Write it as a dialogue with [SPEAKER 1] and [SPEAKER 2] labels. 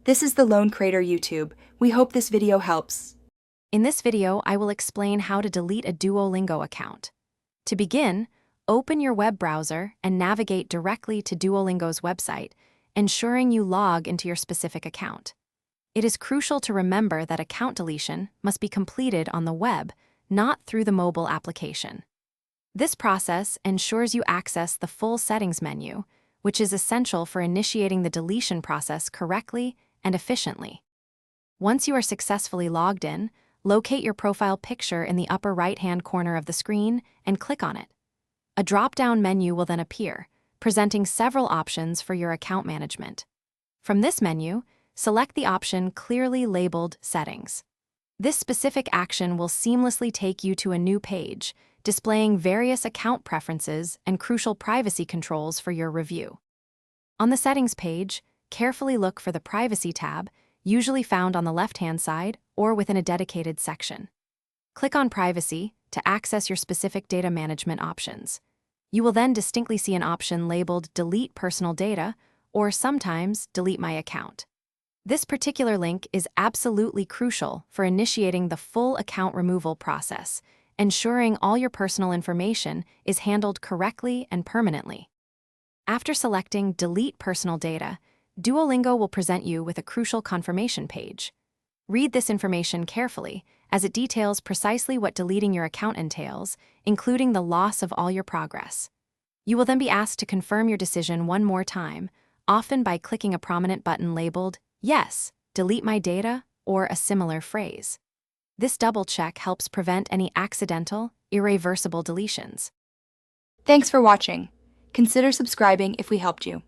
[SPEAKER 1] This is the Lone Crater YouTube. We hope this video helps.
[SPEAKER 2] In this video, I will explain how to delete a Duolingo account. To begin, open your web browser and navigate directly to Duolingo's website, ensuring you log into your specific account. It is crucial to remember that account deletion must be completed on the web, not through the mobile application. This process ensures you access the full settings menu, which is essential for initiating the deletion process correctly and efficiently. Once you are successfully logged in, locate your profile picture in the upper right-hand corner of the screen and click on it. A drop-down menu will then appear, presenting several options for your account management. From this menu, select the option clearly labeled Settings. This specific action will seamlessly take you to a new page, displaying various account preferences and crucial privacy controls for your review. On the Settings page, carefully look for the Privacy tab, usually found on the left-hand side or within a dedicated section. Click on Privacy to access your specific data management options. You will then distinctly see an option labeled Delete Personal Data, or sometimes Delete My Account. This particular link is absolutely crucial for initiating the full account removal process, ensuring all your personal information is handled correctly and permanently. After selecting Delete Personal Data, Duolingo will present you with a crucial confirmation page. Read this information carefully, as it details precisely what deleting your account entails, including the loss of all your progress. You will then be asked to confirm your decision one more time, often by clicking a prominent button labeled, Yes, delete my data, or a similar phrase. This double check helps prevent any accidental, irreversible deletions.
[SPEAKER 1] Thanks for watching. Consider subscribing if we helped you.